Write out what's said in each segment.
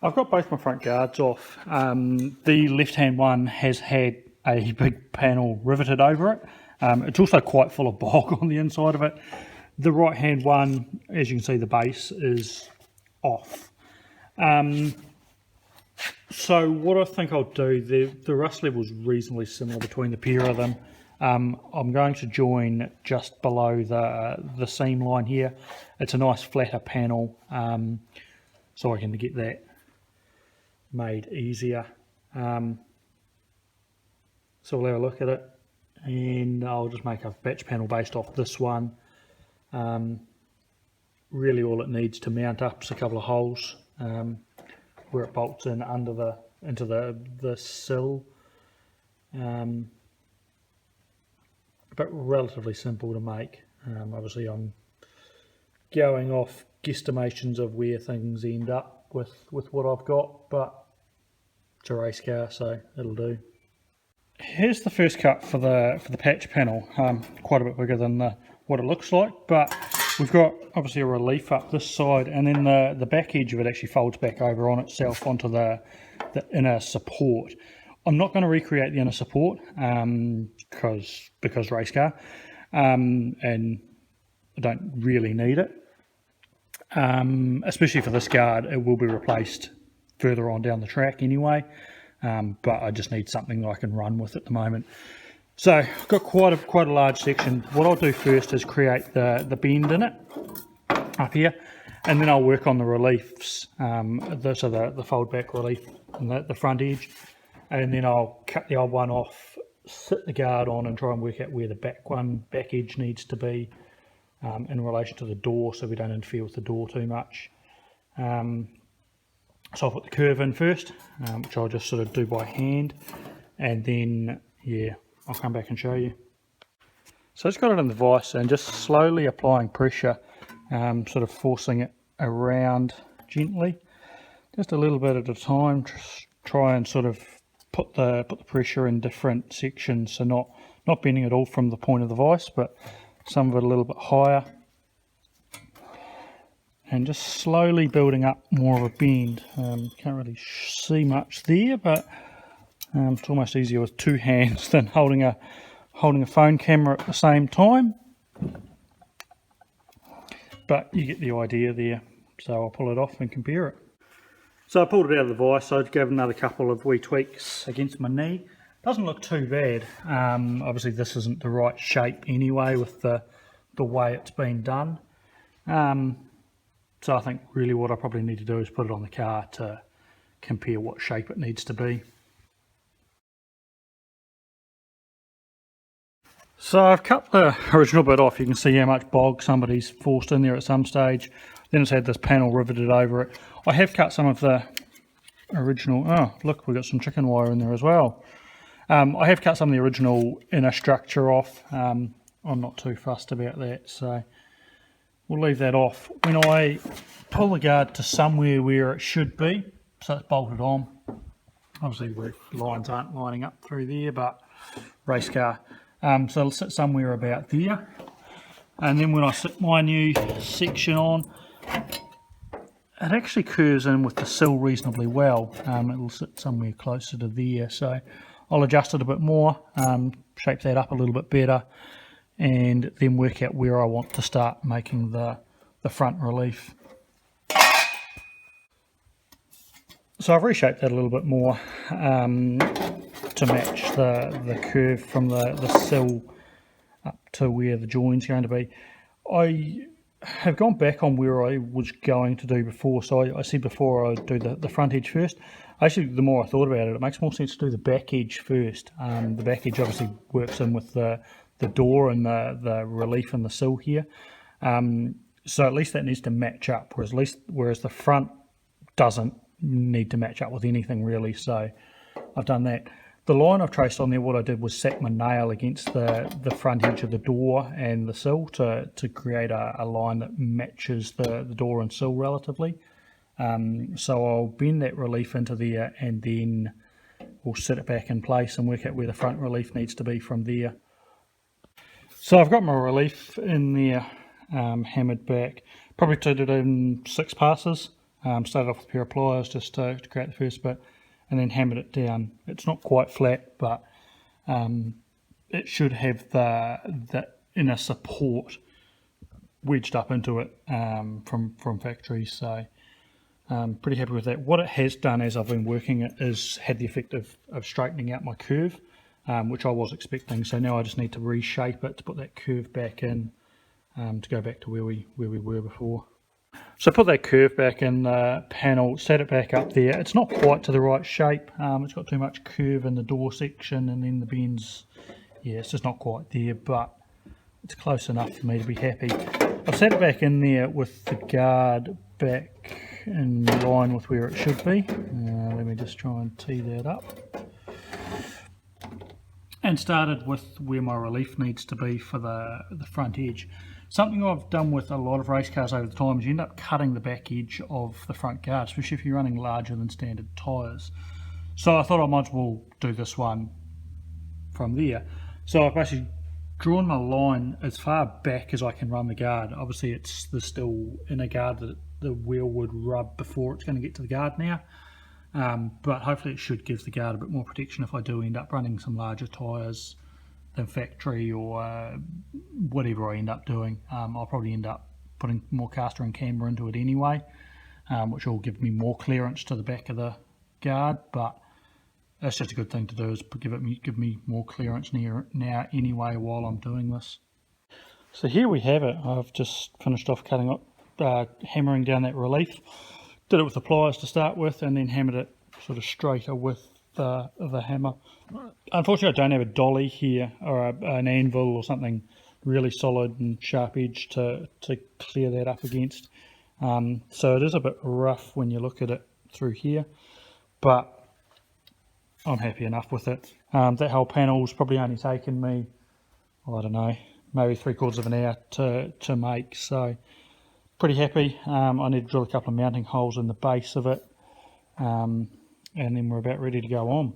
I've got both my front guards off. The left-hand one has had a big panel riveted over it. It's also quite full of bog on the inside of it. The right-hand one, as you can see, the base is off. So what I think I'll do, the rust level is reasonably similar between the pair of them. I'm going to join just below the seam line here. It's a nice flatter panel, so I can get that made easier. So we'll have a look at it, and I'll just make a batch panel based off this one. Really all it needs to mount up is a couple of holes where it bolts in into the sill, but relatively simple to make. Obviously I'm going off guesstimations of where things end up with what I've got, but it's a race car, so it'll do. Here's the first cut for the patch panel, quite a bit bigger than what it looks like, but we've got obviously a relief up this side, and then the back edge of it actually folds back over on itself onto the inner support. I'm not going to recreate the inner support because race car, and I don't really need it, especially for this guard. It will be replaced further on down the track anyway, but I just need something that I can run with at the moment. So I've got quite a large section. What I'll do first is create the bend in it up here, and then I'll work on the reliefs, so the fold back relief and the front edge, and then I'll cut the old one off, sit the guard on, and try and work out where the back edge needs to be in relation to the door, so we don't interfere with the door too much. So I'll put the curve in first, which I'll just sort of do by hand, and then I'll come back and show you. So I just got it in the vise and just slowly applying pressure, sort of forcing it around gently, just a little bit at a time. Try and sort of put the pressure in different sections, so not bending it all from the point of the vise, but some of it a little bit higher, and just slowly building up more of a bend. Can't really see much there, but it's almost easier with two hands than holding a phone camera at the same time. But you get the idea there. So I'll pull it off and compare it. So I pulled it out of the vise. So I gave it another couple of wee tweaks against my knee. Doesn't look too bad. Obviously this isn't the right shape anyway with the way it's been done. So I think really what I probably need to do is put it on the car to compare what shape it needs to be. So I've cut the original bit off. You can see how much bog somebody's forced in there at some stage. Then it's had this panel riveted over it. I have cut some of the original, oh look, we've got some chicken wire in there as well. I have cut some of the original inner structure off. I'm not too fussed about that, so we'll leave that off. When I pull the guard to somewhere where it should be, so it's bolted on, obviously the lines aren't lining up through there, but race car. So it'll sit somewhere about there, and then when I sit my new section on, it actually curves in with the sill reasonably well. It'll sit somewhere closer to there, so I'll adjust it a bit more, shape that up a little bit better, and then work out where I want to start making the front relief. So I've reshaped that a little bit more to match the curve from the sill up to where the join's going to be. I have gone back on where I was going to do before. So I said before I'd do the front edge first. Actually, the more I thought about it, it makes more sense to do the back edge first. The back edge obviously works in with the door and the relief in the sill here. So at least that needs to match up, whereas the front doesn't need to match up with anything really. So I've done that. The line I've traced on there, what I did was set my nail against the front edge of the door and the sill to create a line that matches the door and sill relatively. So I'll bend that relief into there, and then we'll set it back in place and work out where the front relief needs to be from there. So I've got my relief in there, hammered back. Probably did it in 6 passes. Started off with a pair of pliers just to create the first bit, and then hammered it down. It's not quite flat, but it should have the inner support wedged up into it from factory. So pretty happy with that. What it has done as I've been working it is had the effect of straightening out my curve, which I was expecting. So now I just need to reshape it to put that curve back in, to go back to where we were before. So put that curve back in the panel, set it back up there. It's not quite to the right shape. It's got too much curve in the door section, and then the bends, yeah, it's just not quite there, but it's close enough for me to be happy. I've set it back in there with the guard back in line with where it should be. Let me just try and tee that up. And started with where my relief needs to be for the front edge. Something I've done with a lot of race cars over the time is you end up cutting the back edge of the front guard, especially if you're running larger than standard tyres. So I thought I might as well do this one from there. So I've basically drawn my line as far back as I can run the guard. Obviously it's the still inner guard that the wheel would rub before it's going to get to the guard now. But hopefully it should give the guard a bit more protection if I do end up running some larger tyres than factory or whatever I end up doing. I'll probably end up putting more caster and camber into it anyway, which will give me more clearance to the back of the guard, but that's just a good thing to do, is give me more clearance now anyway while I'm doing this. So here we have it. I've just finished off cutting up, hammering down that relief. Did it with the pliers to start with, and then hammered it sort of straighter with the hammer. Unfortunately, I don't have a dolly here or an anvil or something really solid and sharp edge to clear that up against. So it is a bit rough when you look at it through here, but I'm happy enough with it. That whole panel's probably only taken me, I don't know, maybe 3/4 of an hour to make, so pretty happy. I need to drill a couple of mounting holes in the base of it, and then we're about ready to go on.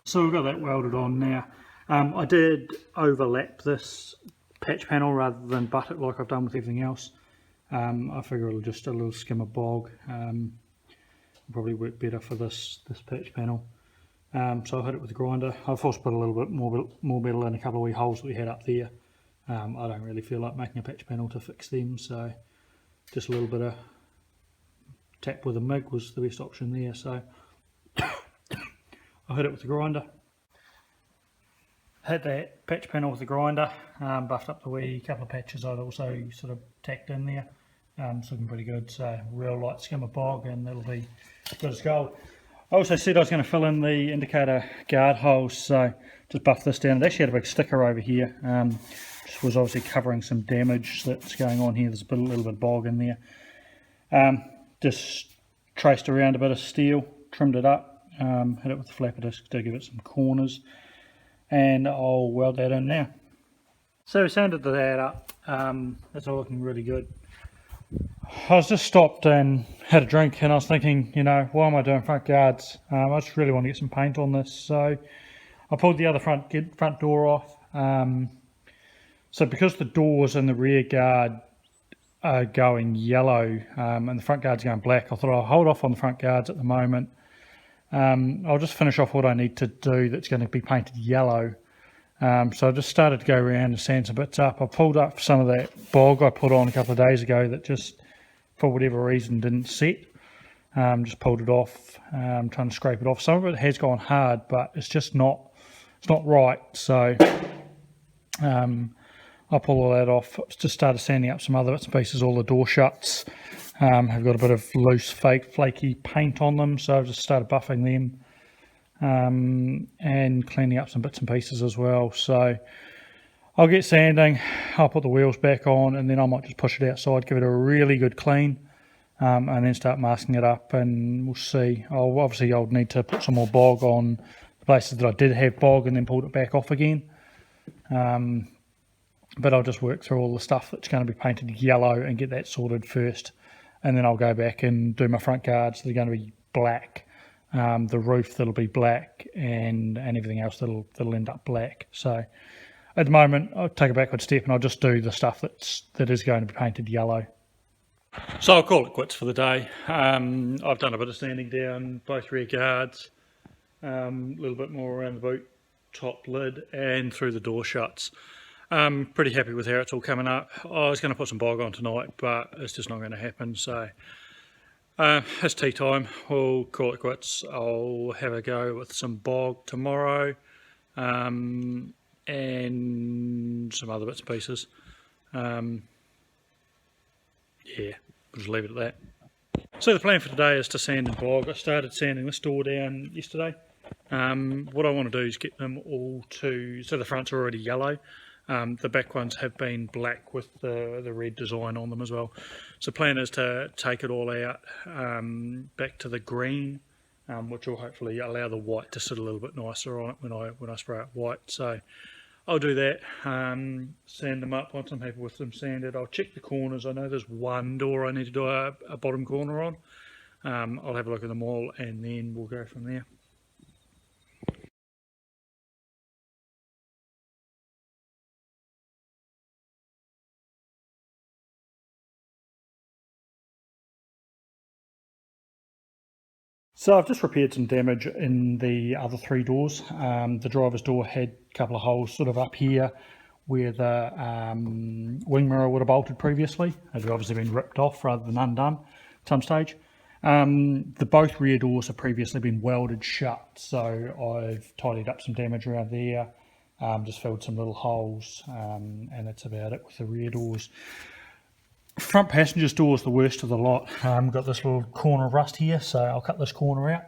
So we've got that welded on now. I did overlap this patch panel rather than butt it like I've done with everything else. I figure it'll just a little skim of bog. Probably work better for this patch panel. So I hit it with the grinder. I've also put a little bit more metal in a couple of wee holes that we had up there. I don't really feel like making a patch panel to fix them, so just a little bit of tap with a MIG was the best option there. So I hit it with the grinder. Hit that patch panel with the grinder, buffed up the wee couple of patches I'd also sort of tacked in there. It's looking pretty good, so real light skim of bog and it'll be good as gold. I also said I was going to fill in the indicator guard holes, so just buffed this down. It actually had a big sticker over here. Just was obviously covering some damage that's going on here. There's a little bit of bog in there. Just traced around a bit of steel, trimmed it up, hit it with the flapper disc to give it some corners, and I'll weld that in now. So we sanded that up. That's all looking really good. I was just stopped and had a drink, and I was thinking, you know, why am I doing front guards? I just really want to get some paint on this, so I pulled the other front door off. So because the doors and the rear guard are going yellow, and the front guard's going black, I thought I'll hold off on the front guards at the moment. I'll just finish off what I need to do that's going to be painted yellow. So I just started to go around and sand some bits up. I pulled up some of that bog I put on a couple of days ago that just, for whatever reason, didn't set. Just pulled it off, trying to scrape it off. Some of it has gone hard, but it's just not right. So I'll pull all that off. Just started sanding up some other bits and pieces. All the door shuts have got a bit of loose, flaky paint on them, so I've just started buffing them. And cleaning up some bits and pieces as well. So I'll get sanding, I'll put the wheels back on, and then I might just push it outside, give it a really good clean, and then start masking it up, and we'll see. I'll need to put some more bog on the places that I did have bog and then pulled it back off again. But I'll just work through all the stuff that's going to be painted yellow and get that sorted first, and then I'll go back and do my front guards. They're going to be black. The roof that'll be black, and everything else that'll end up black. So at the moment I'll take a backward step and I'll just do the stuff that is going to be painted yellow. So I'll call it quits for the day. I've done a bit of sanding down both rear guards, a little bit more around the boot top lid and through the door shuts. Pretty happy with how it's all coming up. I was going to put some bog on tonight, but it's just not going to happen. So it's tea time. We'll call it quits. I'll have a go with some bog tomorrow, and some other bits and pieces. Yeah, we'll just leave it at that. So the plan for today is to sand and bog. I started sanding this door down yesterday. What I want to do is get them all to, so the fronts are already yellow. The back ones have been black with the red design on them as well. So the plan is to take it all out back to the green, which will hopefully allow the white to sit a little bit nicer on it when I spray it white. So I'll do that, sand them up. Once I'm happy with them sanded, I'll check the corners. I know there's one door I need to do a bottom corner on. I'll have a look at them all and then we'll go from there. So I've just repaired some damage in the other three doors. The driver's door had a couple of holes sort of up here where the wing mirror would have bolted previously. It had obviously been ripped off rather than undone at some stage. The both rear doors have previously been welded shut, so I've tidied up some damage around there, just filled some little holes, and that's about it with the rear doors. Front passenger's door is the worst of the lot. Got this little corner of rust here, so I'll cut this corner out.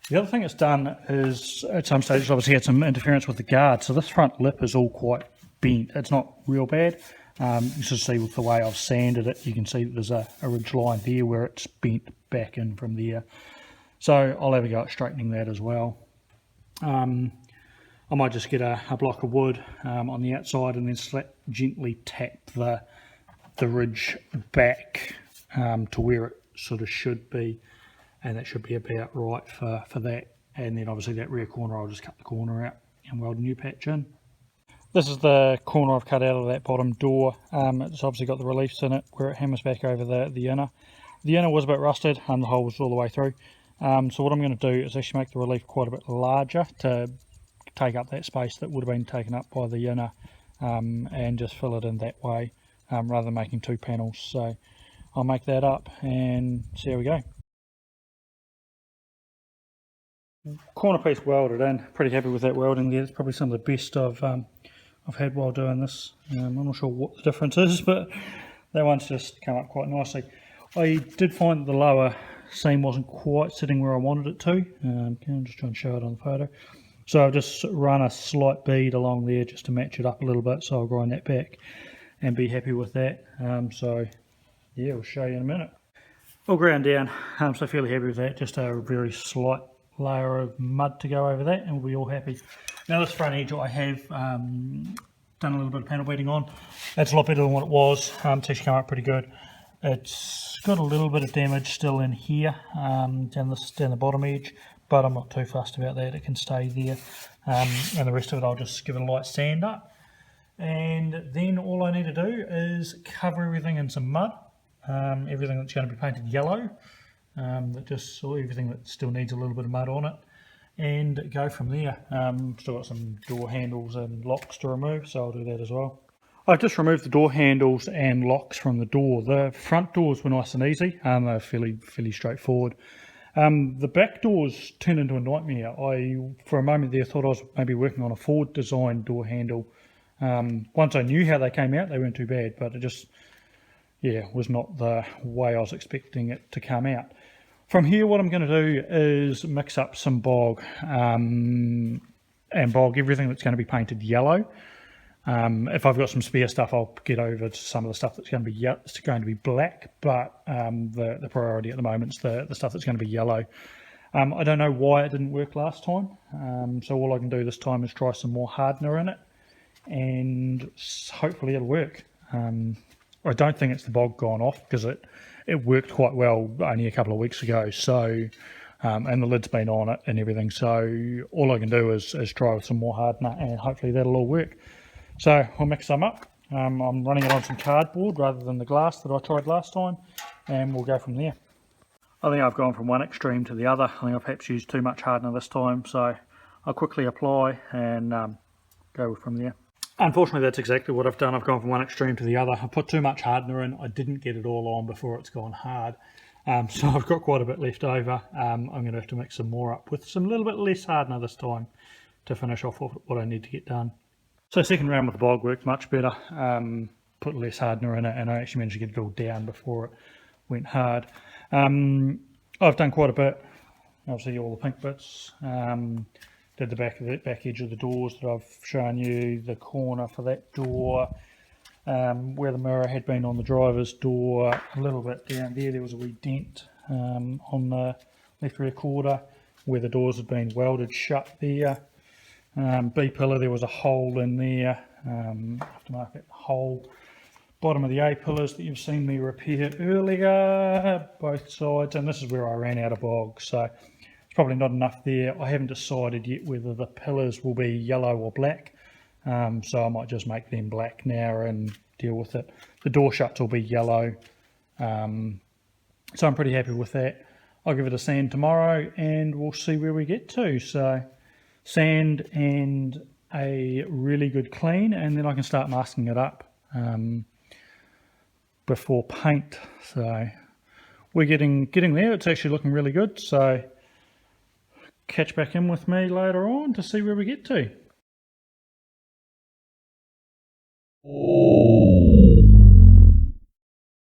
The other thing it's done is, at some stage, obviously had some interference with the guard, so this front lip is all quite bent. It's not real bad. You should see with the way I've sanded it, you can see that there's a ridge line there where it's bent back in from there. So I'll have a go at straightening that as well. I might just get a block of wood on the outside and then gently tap the ridge back to where it sort of should be, and that should be about right for that. And then obviously that rear corner, I'll just cut the corner out and weld a new patch in. This is the corner I've cut out of that bottom door. It's obviously got the reliefs in it where it hammers back over the inner. The inner was a bit rusted and the hole was all the way through. So what I'm going to do is actually make the relief quite a bit larger to take up that space that would have been taken up by the inner, and just fill it in that way. Rather than making two panels. So I'll make that up and see how we go. Corner piece welded in, pretty happy with that welding there. It's probably some of the best I've had while doing this. I'm not sure what the difference is, but that one's just come up quite nicely. I did find that the lower seam wasn't quite sitting where I wanted it to. I'm just trying to show it on the photo. So I've just run a slight bead along there just to match it up a little bit, so I'll grind that back and be happy with that. So yeah, we'll show you in a minute. All ground down, so fairly happy with that. Just a very slight layer of mud to go over that and we'll be all happy. Now this front edge I have done a little bit of panel beating on. That's a lot better than what it was. It's actually come up pretty good. It's got a little bit of damage still in here, down the bottom edge, but I'm not too fussed about that. It can stay there, and the rest of it I'll just give it a light sand up. And then all I need to do is cover everything in some mud, everything that's going to be painted yellow, everything that still needs a little bit of mud on it, and go from there. Still got some door handles and locks to remove, so I'll do that as well. I've just removed the door handles and locks from the door. The front doors were nice and easy, they're fairly straightforward. The back doors turned into a nightmare. For a moment there, thought I was maybe working on a Ford design door handle. Once I knew how they came out, they weren't too bad, but it just, was not the way I was expecting it to come out. From here, what I'm going to do is mix up some bog, and bog everything that's going to be painted yellow. If I've got some spare stuff, I'll get over to some of the stuff that's going to be black, but the priority at the moment is the stuff that's going to be yellow. I don't know why it didn't work last time, so all I can do this time is try some more hardener in it, and hopefully it'll work. I don't think it's the bog gone off, because it worked quite well only a couple of weeks ago, so and the lid's been on it and everything, so all I can do is try with some more hardener and hopefully that'll all work. So I'll mix some up. I'm running it on some cardboard rather than the glass that I tried last time, and we'll go from there. I think I've gone from one extreme to the other. I think I've perhaps used too much hardener this time, so I'll quickly apply and go from there. Unfortunately, that's exactly what I've done. I've gone from one extreme to the other. I put too much hardener in. I didn't get it all on before it's gone hard. So I've got quite a bit left over. I'm going to have to mix some more up with some little bit less hardener this time to finish off what I need to get done. So second round with the bog worked much better. Put less hardener in it, and I actually managed to get it all down before it went hard. I've done quite a bit. Obviously all the pink bits. Did the back edge of the doors that I've shown you, the corner for that door, where the mirror had been on the driver's door, a little bit down there was a wee dent on the left rear quarter where the doors had been welded shut there. B pillar, there was a hole in there, aftermarket hole. Bottom of the A pillars that you've seen me repair earlier, both sides, and this is where I ran out of bog, so it's probably not enough there. I haven't decided yet whether the pillars will be yellow or black, so I might just make them black now and deal with it. The door shuts will be yellow, so I'm pretty happy with that. I'll give it a sand tomorrow and we'll see where we get to. So sand and a really good clean, and then I can start masking it up before paint. So we're getting there. It's actually looking really good, so catch back in with me later on to see where we get to.